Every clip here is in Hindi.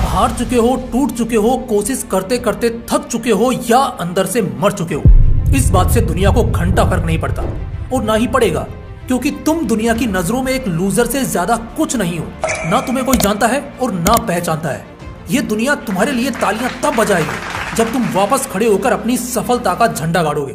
हार चुके हो, टूट चुके हो, कोशिश करते करते थक चुके हो या अंदर से मर चुके हो, इस बात से दुनिया को घंटा फर्क नहीं पड़ता और ना ही पड़ेगा, क्योंकि तुम दुनिया की नजरों में एक लूजर से ज्यादा कुछ नहीं हो। ना तुम्हें कोई जानता है और ना पहचानता है। ये दुनिया तुम्हारे लिए तालियां तब बजाएगी जब तुम वापस खड़े होकर अपनी सफलता का झंडा गाड़ोगे।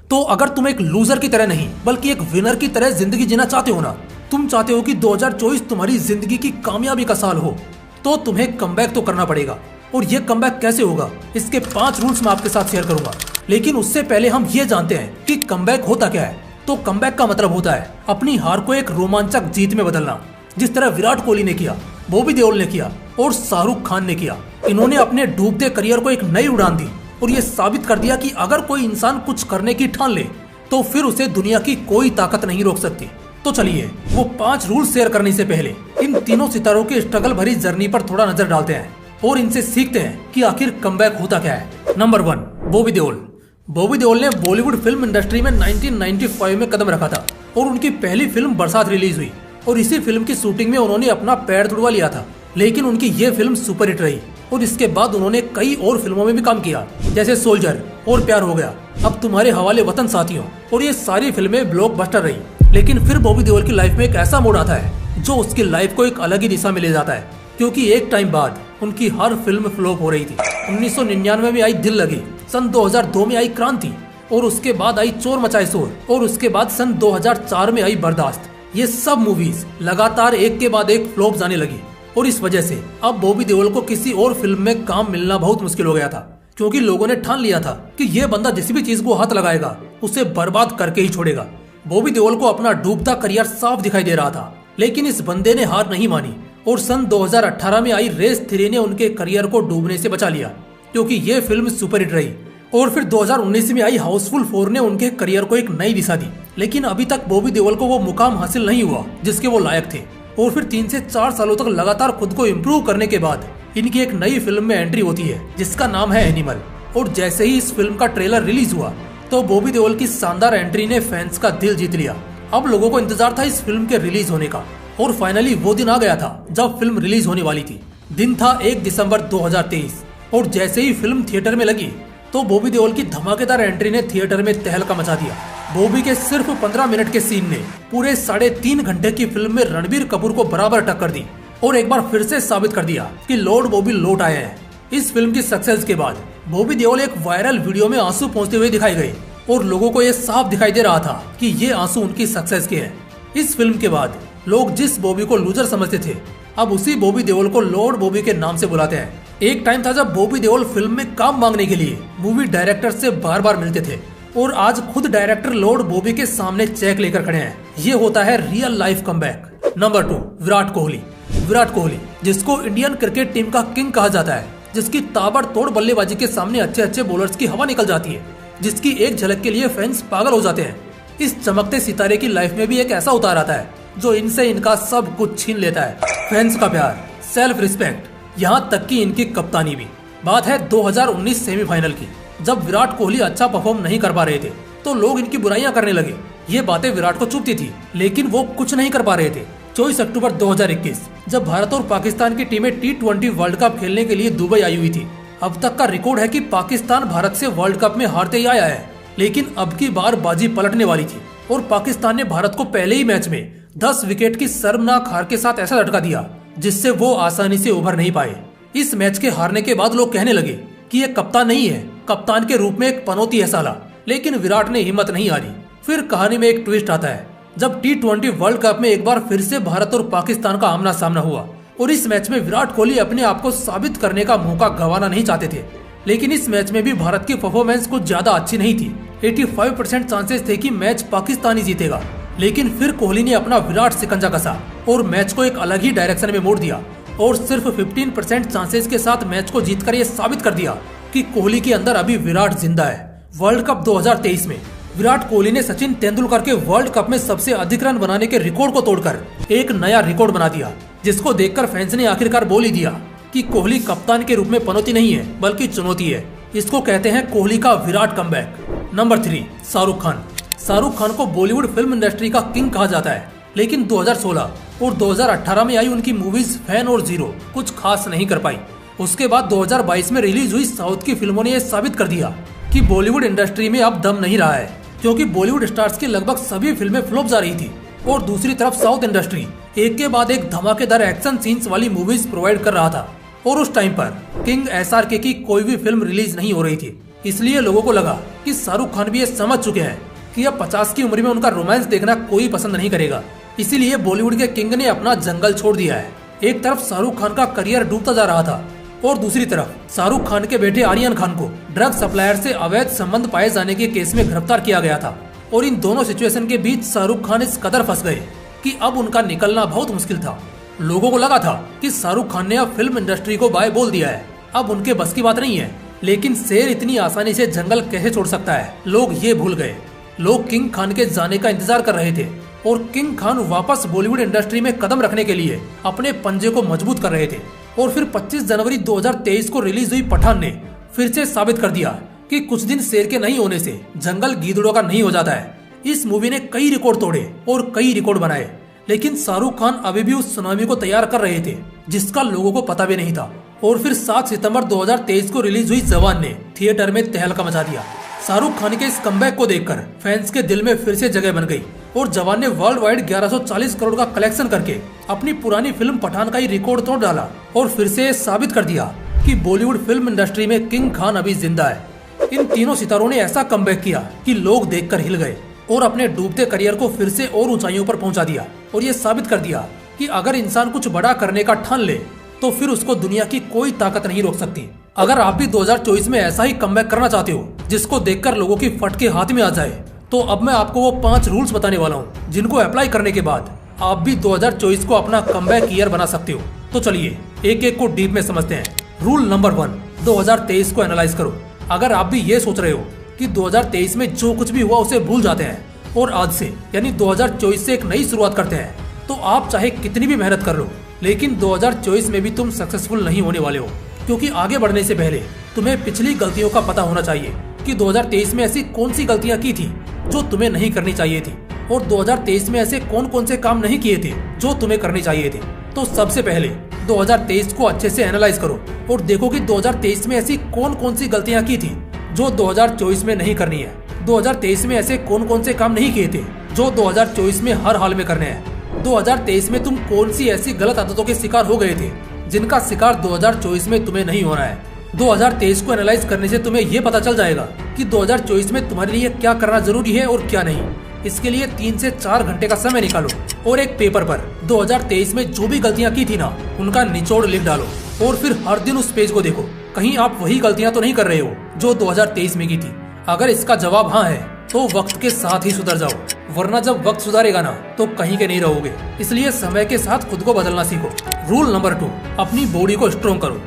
तो अगर तुम एक लूजर की तरह नहीं बल्कि एक विनर की तरह जिंदगी जीना चाहते हो ना, तुम चाहते हो कि 2024 तुम्हारी जिंदगी की कामयाबी का साल हो, तो तुम्हें कमबैक तो करना पड़ेगा। और ये कमबैक कैसे होगा, इसके 5 रूल्स मैं आपके साथ शेयर करूंगा। लेकिन उससे पहले हम ये जानते हैं कि कमबैक होता क्या है। तो कमबैक का मतलब होता है अपनी हार को एक रोमांचक जीत में बदलना, जिस तरह विराट कोहली ने किया, बॉबी देओल ने किया और शाहरुख खान ने किया। इन्होंने अपने डूबते करियर को एक नई उड़ान दी और ये साबित कर दिया कि अगर कोई इंसान कुछ करने की ठान ले तो फिर उसे दुनिया की कोई ताकत नहीं रोक सकती। तो चलिए वो 5 रूल शेयर करने से पहले इन तीनों सितारों की स्ट्रगल भरी जर्नी पर थोड़ा नजर डालते हैं और इनसे सीखते हैं कि आखिर कमबैक होता क्या है। नंबर 1, बॉबी देओल। बॉबी देओल ने बॉलीवुड फिल्म इंडस्ट्री में 1995 में कदम रखा था और उनकी पहली फिल्म बरसात रिलीज हुई और इसी फिल्म की शूटिंग में उन्होंने अपना पैर तुड़वा लिया था। लेकिन उनकी ये फिल्म सुपरहिट रही और इसके बाद उन्होंने कई और फिल्मों में भी काम किया, जैसे सोल्जर और प्यार हो गया, अब तुम्हारे हवाले वतन साथियों, और ये सारी फिल्में ब्लॉकबस्टर रही। लेकिन फिर बॉबी देओल की लाइफ में एक ऐसा मोड़ आता है जो उसकी लाइफ को एक अलग ही दिशा में ले जाता है, क्योंकि एक टाइम बाद उनकी हर फिल्म फ्लॉप हो रही थी। 1999 में आई दिल लगी, सन 2002 में आई क्रांति और उसके बाद आई चोर मचाए शोर और उसके बाद सन 2004 में आई बर्दाश्त। ये सब मूवीज लगातार एक के बाद एक फ्लॉप जाने लगी और इस वजह से अब बॉबी देओल को किसी और फिल्म में काम मिलना बहुत मुश्किल हो गया था, क्योंकि लोगों ने ठान लिया था कि ये बंदा जिस भी चीज को हाथ लगाएगा उसे बर्बाद करके ही छोड़ेगा। बॉबी देओल को अपना डूबता करियर साफ दिखाई दे रहा था, लेकिन इस बंदे ने हार नहीं मानी और सन 2018 में आई रेस 3 ने उनके करियर को डूबने से बचा लिया, क्योंकि ये फिल्म सुपरहिट रही। और फिर 2019 में आई हाउसफुल 4 ने उनके करियर को एक नई दिशा दी। लेकिन अभी तक बॉबी देओल को वो मुकाम हासिल नहीं हुआ जिसके वो लायक थे और फिर 3 से 4 सालों तक लगातार खुद को इम्प्रूव करने के बाद इनकी एक नई फिल्म में एंट्री होती है जिसका नाम है एनिमल। और जैसे ही इस फिल्म का ट्रेलर रिलीज हुआ तो बॉबी देओल की शानदार एंट्री ने फैंस का दिल जीत लिया। अब लोगों को इंतजार था इस फिल्म के रिलीज होने का और फाइनली वो दिन आ गया था जब फिल्म रिलीज होने वाली थी। दिन था 1 दिसंबर 2023 और जैसे ही फिल्म थिएटर में लगी तो बॉबी देओल की धमाकेदार एंट्री ने थिएटर में तहलका मचा दिया। बॉबी के सिर्फ 15 मिनट के सीन ने पूरे 3.5 घंटे की फिल्म में रणबीर कपूर को बराबर टक्कर दी और एक बार फिर से साबित कर दिया कि लॉर्ड बॉबी लौट आए हैं। इस फिल्म की सक्सेस के बाद बॉबी देओल एक वायरल वीडियो में आंसू पोंछते हुए दिखाई गए और लोगों को ये साफ दिखाई दे रहा था कि ये आंसू उनकी सक्सेस के हैं। इस फिल्म के बाद लोग जिस बॉबी को लूजर समझते थे अब उसी बॉबी देओल को लॉर्ड बॉबी के नाम से बुलाते हैं। एक टाइम था जब बॉबी देओल फिल्म में काम मांगने के लिए मूवी डायरेक्टर से बार बार मिलते थे और आज खुद डायरेक्टर लॉर्ड बॉबी के सामने चेक लेकर खड़े हैं। ये होता है real life comeback. Number 2, Virat Kohli. Virat Kohli जिसको इंडियन क्रिकेट टीम का किंग कहा जाता है, जिसकी ताबड़तोड़ बल्लेबाजी के सामने अच्छे अच्छे बॉलर्स की हवा निकल जाती है, जिसकी एक झलक के लिए फैंस पागल हो जाते हैं। इस चमकते सितारे की लाइफ में भी एक ऐसा उतार आता है जो इनसे इनका सब कुछ छीन लेता है। फैंस का प्यार, सेल्फ रिस्पेक्ट, यहाँ तक कि इनकी कप्तानी भी। बात है 2019 सेमीफाइनल की, जब विराट कोहली अच्छा परफॉर्म नहीं कर पा रहे थे तो लोग इनकी बुराइयां करने लगे। ये बातें विराट को चुभती थी लेकिन वो कुछ नहीं कर पा रहे थे। 24 अक्टूबर 2021 जब भारत और पाकिस्तान की टीमें T20 वर्ल्ड कप खेलने के लिए दुबई आई हुई थी। अब तक का रिकॉर्ड है कि पाकिस्तान भारत से वर्ल्ड कप में हारते ही आया है, लेकिन अब की बार बाजी पलटने वाली थी और पाकिस्तान ने भारत को पहले ही मैच में 10 विकेट की शर्मनाक हार के साथ ऐसा झटका दिया जिससे वो आसानी से उभर नहीं पाए। इस मैच के हारने के बाद लोग कहने लगे कि ये कप्तान नहीं है, कप्तान के रूप में एक पनौती है साला। लेकिन विराट ने हिम्मत नहीं हारी। फिर कहानी में एक ट्विस्ट आता है जब T20 वर्ल्ड कप में एक बार फिर से भारत और पाकिस्तान का आमना सामना हुआ और इस मैच में विराट कोहली अपने आप को साबित करने का मौका गंवाना नहीं चाहते थे। लेकिन इस मैच में भी भारत की परफॉर्मेंस कुछ ज्यादा अच्छी नहीं थी। 85% चांसेस थे कि मैच पाकिस्तान ही जीतेगा, लेकिन फिर कोहली ने अपना विराट शिकंजा कसा और मैच को एक अलग ही डायरेक्शन में मोड़ दिया और सिर्फ 15% चांसेस के साथ मैच को जीतकर ये साबित कर दिया कि कोहली के अंदर अभी विराट जिंदा है। वर्ल्ड कप 2023 में विराट कोहली ने सचिन तेंदुलकर के वर्ल्ड कप में सबसे अधिक रन बनाने के रिकॉर्ड को तोड़कर एक नया रिकॉर्ड बना दिया, जिसको देखकर फैंस ने आखिरकार बोल ही दिया कि कोहली कप्तान के रूप में पनौती नहीं है बल्कि चुनौती है। इसको कहते हैं कोहली का विराट कमबैक। नंबर 3, शाहरुख खान। शाहरुख खान को बॉलीवुड फिल्म इंडस्ट्री का किंग कहा जाता है, लेकिन 2016 और 2018 में आई उनकी मूवीज फैन और जीरो कुछ खास नहीं कर पाई। उसके बाद 2022 में रिलीज हुई साउथ की फिल्मों ने यह साबित कर दिया कि बॉलीवुड इंडस्ट्री में अब दम नहीं रहा है, क्योंकि बॉलीवुड स्टार्स की लगभग सभी फिल्में फ्लॉप जा रही थी और दूसरी तरफ साउथ इंडस्ट्री एक के बाद एक धमाकेदार एक्शन सीन्स वाली मूवीज प्रोवाइड कर रहा था। और उस टाइम पर किंग SRK की कोई भी फिल्म रिलीज नहीं हो रही थी, इसलिए लोगों को लगा कि शाहरुख खान भी ये समझ चुके हैं कि अब 50 की उम्र में उनका रोमांस देखना कोई पसंद नहीं करेगा, इसीलिए बॉलीवुड के किंग ने अपना जंगल छोड़ दिया है। एक तरफ शाहरुख खान का करियर डूबता जा रहा था और दूसरी तरफ शाहरुख खान के बेटे आर्यन खान को ड्रग सप्लायर से अवैध संबंध पाए जाने के केस में गिरफ्तार किया गया था। और इन दोनों सिचुएशन के बीच शाहरुख खान इस कदर फंस गए कि अब उनका निकलना बहुत मुश्किल था। लोगों को लगा था कि शाहरुख खान ने अब फिल्म इंडस्ट्री को बाय बोल दिया है, अब उनके बस की बात नहीं है। लेकिन शेर इतनी आसानी से जंगल कैसे छोड़ सकता है, लोग ये भूल गए। लोग किंग खान के जाने का इंतजार कर रहे थे और किंग खान वापस बॉलीवुड इंडस्ट्री में कदम रखने के लिए अपने पंजे को मजबूत कर रहे थे। और फिर 25 जनवरी 2023 को रिलीज हुई पठान ने फिर से साबित कर दिया कि कुछ दिन शेर के नहीं होने से जंगल गीदड़ों का नहीं हो जाता है। इस मूवी ने कई रिकॉर्ड तोड़े और कई रिकॉर्ड बनाए, लेकिन शाहरुख खान अभी भी उस सुनामी को तैयार कर रहे थे जिसका लोगों को पता भी नहीं था। और फिर 7 सितंबर 2023 को रिलीज हुई जवान ने थिएटर में तहलका मचा दिया। शाहरुख खान के इस कमबैक को देखकर फैंस के दिल में फिर से जगह बन गई और जवान ने वर्ल्ड वाइड 1140 करोड़ का कलेक्शन करके अपनी पुरानी फिल्म पठान का ही रिकॉर्ड तोड़ डाला और फिर से साबित कर दिया कि बॉलीवुड फिल्म इंडस्ट्री में किंग खान अभी जिंदा है। इन तीनों सितारों ने ऐसा कमबैक किया कि लोग देखकर हिल गए और अपने डूबते करियर को फिर से और ऊंचाइयों पर पहुंचा दिया और ये साबित कर दिया कि अगर इंसान कुछ बड़ा करने का ठान ले तो फिर उसको दुनिया की कोई ताकत नहीं रोक सकती। अगर आप भी 2024 में ऐसा ही कमबैक करना चाहते हो जिसको देखकर लोगों की फटके हाथ में आ जाए, तो अब मैं आपको वो 5 रूल्स बताने वाला हूँ जिनको अप्लाई करने के बाद आप भी 2024 को अपना कमबैक ईयर बना सकते हो। तो चलिए एक एक को डीप में समझते हैं। रूल नंबर 1, 2023 को एनालाइज करो। अगर आप भी ये सोच रहे हो कि 2023 में जो कुछ भी हुआ उसे भूल जाते हैं और आज से यानी 2024 से एक नई शुरुआत करते हैं, तो आप चाहे कितनी भी मेहनत कर लो, लेकिन 2024 में भी तुम सक्सेसफुल नहीं होने वाले हो। क्योंकि आगे बढ़ने से पहले तुम्हें पिछली गलतियों का पता होना चाहिए कि 2023 में ऐसी कौन सी गलतियां की थी जो तुम्हें नहीं करनी चाहिए थी और 2023 में ऐसे कौन कौन से काम नहीं किए थे जो तुम्हें करने चाहिए थे। तो सबसे पहले 2023 को अच्छे से एनालाइज करो और देखो कि 2023 में ऐसी कौन कौन सी गलतियां की थी जो 2024 में नहीं करनी है। 2023 में ऐसे कौन कौन से काम नहीं किए थे जो 2024 में हर हाल में करने हैं। 2023 में तुम कौन सी ऐसी गलत आदतों के शिकार हो गए थे जिनका शिकार 2024 में तुम्हें नहीं होना है। 2023 को एनालाइज करने से तुम्हें ये पता चल जाएगा कि 2024 में तुम्हारे लिए क्या करना जरूरी है और क्या नहीं। इसके लिए 3 से 4 घंटे का समय निकालो और एक पेपर पर 2023 में जो भी गलतियां की थी ना, उनका निचोड़ लिख डालो और फिर हर दिन उस पेज को देखो, कहीं आप वही गलतियां तो नहीं कर रहे हो जो 2023 में की थी। अगर इसका जवाब हाँ है तो वक्त के साथ ही सुधर जाओ, वरना जब वक्त सुधारेगा ना तो कहीं के नहीं रहोगे। इसलिए समय के साथ खुद को बदलना सीखो। रूल नंबर 2, अपनी बॉडी को स्ट्रॉन्ग करो।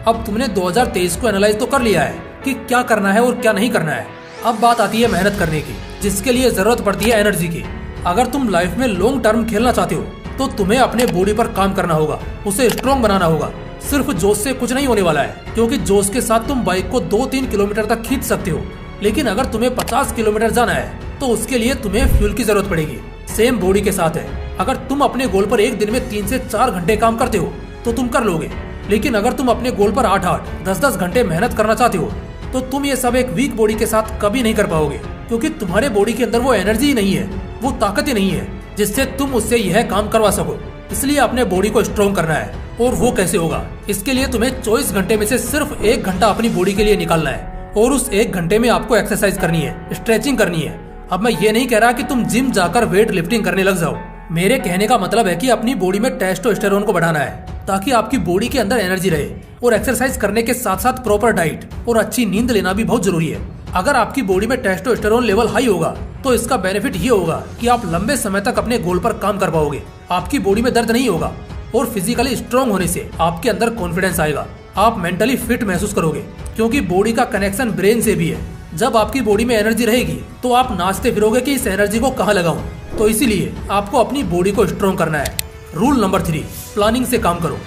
अब तुमने 2023 को एनालाइज तो कर लिया है कि क्या करना है और क्या नहीं करना है। अब बात आती है मेहनत करने की, जिसके लिए जरूरत पड़ती है एनर्जी की। अगर तुम लाइफ में लॉन्ग टर्म खेलना चाहते हो तो तुम्हें अपने बॉडी पर काम करना होगा, उसे स्ट्रॉन्ग बनाना होगा। सिर्फ जोश से कुछ नहीं होने वाला है, क्योंकि जोश के साथ तुम बाइक को 2-3 किलोमीटर तक खींच सकते हो, लेकिन अगर तुम्हें 50 किलोमीटर जाना है तो उसके लिए तुम्हें फ्यूल की जरूरत पड़ेगी। सेम बॉडी के साथ है, अगर तुम अपने गोल पर एक दिन में 3 से 4 घंटे काम करते हो तो तुम कर लोगे, लेकिन अगर तुम अपने गोल पर 8-8, 10-10 घंटे मेहनत करना चाहते हो तो तुम ये सब एक वीक बॉडी के साथ कभी नहीं कर पाओगे, क्योंकि तुम्हारे बॉडी के अंदर वो एनर्जी ही नहीं है, वो ताकत ही नहीं है जिससे तुम उससे यह काम करवा सको। इसलिए अपने बॉडी को स्ट्रॉन्ग करना है। और वो कैसे होगा? इसके लिए तुम्हें 24 घंटे में से सिर्फ 1 घंटा अपनी बॉडी के लिए निकालना है और उस 1 घंटे में आपको एक्सरसाइज करनी है, स्ट्रेचिंग करनी है। अब मैं ये नहीं कह रहा कि तुम जिम जाकर वेट लिफ्टिंग करने लग जाओ। मेरे कहने का मतलब है कि अपनी बॉडी में टेस्टोस्टेरोन को बढ़ाना है ताकि आपकी बॉडी के अंदर एनर्जी रहे। और एक्सरसाइज करने के साथ साथ प्रॉपर डाइट और अच्छी नींद लेना भी बहुत जरूरी है। अगर आपकी बॉडी में टेस्टोस्टेरोन लेवल हाई होगा तो इसका बेनिफिट ये होगा कि आप लंबे समय तक अपने गोल पर काम कर पाओगे, आपकी बॉडी में दर्द नहीं होगा और फिजिकली स्ट्रॉन्ग होने से आपके अंदर कॉन्फिडेंस आएगा। आप मेंटली फिट महसूस करोगे, क्योंकि बॉडी का कनेक्शन ब्रेन से भी है। जब आपकी बॉडी में एनर्जी रहेगी तो आप नाचते फिरोगे कि इस एनर्जी को कहाँ लगाऊं। तो इसीलिए आपको अपनी बॉडी को स्ट्रॉन्ग करना है। रूल नंबर 3, प्लानिंग से काम करो।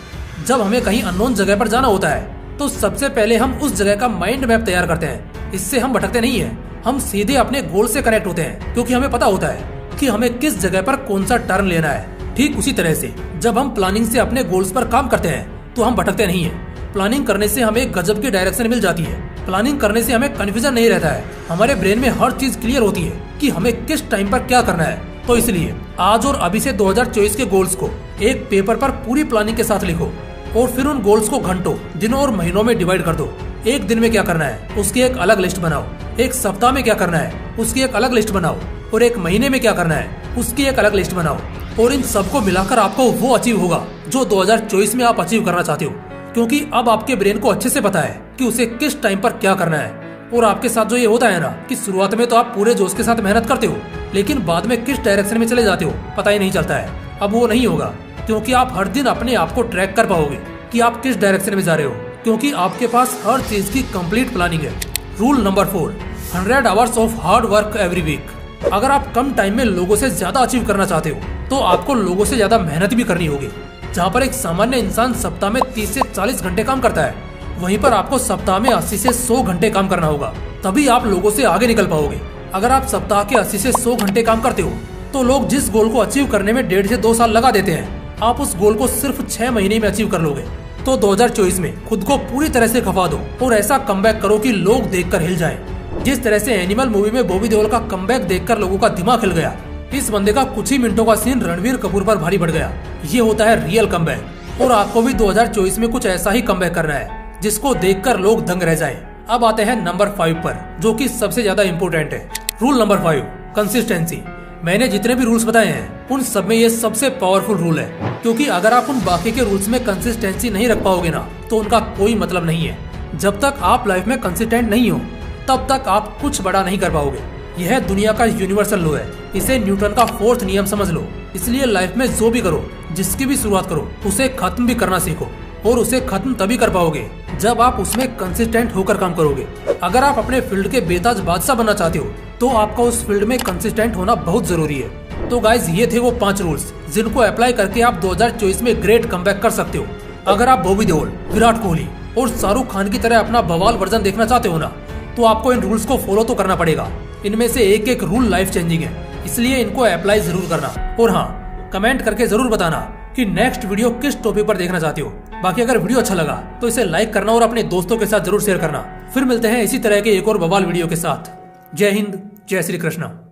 जब हमें कहीं अननोन जगह पर जाना होता है तो सबसे पहले हम उस जगह का माइंड मैप तैयार करते हैं। इससे हम भटकते नहीं है, हम सीधे अपने गोल से कनेक्ट होते हैं, क्योंकि हमें पता होता है कि हमें किस जगह पर कौन सा टर्न लेना है। ठीक उसी तरह से जब हम प्लानिंग से अपने गोल्स पर काम करते हैं तो हम भटकते नहीं है, प्लानिंग करने से हमें गजब की डायरेक्शन मिल जाती है। प्लानिंग करने से हमें कंफ्यूजन नहीं रहता है, हमारे ब्रेन में हर चीज क्लियर होती है कि हमें किस टाइम पर क्या करना है। तो इसलिए आज और अभी से 2024 के गोल्स को एक पेपर पर पूरी प्लानिंग के साथ लिखो और फिर उन गोल्स को घंटों, दिनों और महीनों में डिवाइड कर दो। एक दिन में क्या करना है उसकी एक अलग लिस्ट बनाओ, एक सप्ताह में क्या करना है उसकी एक अलग लिस्ट बनाओ, और एक महीने में क्या करना है उसकी एक अलग लिस्ट बनाओ। और इन सबको मिलाकर आपको वो अचीव होगा जो 2024 में आप अचीव करना चाहते हो, क्योंकि अब आपके ब्रेन को अच्छे से पता है कि उसे किस टाइम पर क्या करना है। और आपके साथ जो ये होता है ना कि शुरुआत में तो आप पूरे जोश के साथ मेहनत करते हो, लेकिन बाद में किस डायरेक्शन में चले जाते हो पता ही नहीं चलता है। अब वो नहीं होगा, क्योंकि आप हर दिन अपने आप को ट्रैक कर पाओगे कि आप किस डायरेक्शन में जा रहे हो, क्योंकि आपके पास हर चीज की कंप्लीट प्लानिंग है। Rule number 4, 100 hours of hard work every week. अगर आप कम टाइम में लोगों से ज्यादा अचीव करना चाहते हो तो आपको लोगों से ज्यादा मेहनत भी करनी होगी। जहाँ पर एक सामान्य इंसान सप्ताह में 30 से 40 घंटे काम करता है, वहीं पर आपको सप्ताह में 80 से 100 घंटे काम करना होगा, तभी आप लोगों से आगे निकल पाओगे। अगर आप सप्ताह के 80 से 100 घंटे काम करते हो तो लोग जिस गोल को अचीव करने में 1.5 से 2 साल लगा देते हैं, आप उस गोल को सिर्फ 6 महीने में अचीव कर लोगे। तो 2024 में खुद को पूरी तरह से खपा दो और ऐसा कमबैक करो कि लोग देखकर हिल जाएं। जिस तरह से एनिमल मूवी में बॉबी देओल का कमबैक देखकर लोगों का दिमाग हिल गया, इस बंदे का कुछ ही मिनटों का सीन रणवीर कपूर पर भारी पड़ गया। ये होता है रियल कमबैक, और आपको भी 2024 में कुछ ऐसा ही कमबैक करना है जिसको देखकर लोग दंग रह जाएं। अब आते हैं नंबर 5 पर, जो कि सबसे ज्यादा इम्पोर्टेंट है। Rule number 5, consistency. मैंने जितने भी रूल्स बताए हैं उन सब में ये सबसे पावरफुल रूल है, क्योंकि अगर आप उन बाकी के रूल्स में कंसिस्टेंसी नहीं रख पाओगे ना तो उनका कोई मतलब नहीं है। जब तक आप लाइफ में कंसिस्टेंट नहीं हो तब तक आप कुछ बड़ा नहीं कर पाओगे। यह दुनिया का यूनिवर्सल लॉ है, इसे न्यूटन का 4th नियम समझ लो। इसलिए लाइफ में जो भी करो, जिसकी भी शुरुआत करो, उसे खत्म भी करना सीखो, और उसे खत्म तभी कर पाओगे जब आप उसमें कंसिस्टेंट होकर काम करोगे। अगर आप अपने फील्ड के बेताज बादशाह बनना चाहते हो तो आपका उस फील्ड में कंसिस्टेंट होना बहुत जरूरी है। तो गाइज, ये थे वो 5 रूल्स जिनको अप्लाई करके आप 2024 में ग्रेट कमबैक कर सकते हो। अगर आप बॉबी देओल, विराट कोहली और शाहरुख खान की तरह अपना बवाल वर्जन देखना चाहते हो ना, तो आपको इन रूल्स को फॉलो तो करना पड़ेगा। इनमें से एक एक रूल लाइफ चेंजिंग है, इसलिए इनको अप्लाई जरूर करना। और हाँ, कमेंट करके जरूर बताना कि नेक्स्ट वीडियो किस टॉपिक पर देखना चाहते हो। बाकी अगर वीडियो अच्छा लगा तो इसे लाइक करना और अपने दोस्तों के साथ जरूर शेयर करना। फिर मिलते हैं इसी तरह के एक और बवाल वीडियो के साथ। जय हिंद, जय श्री कृष्ण।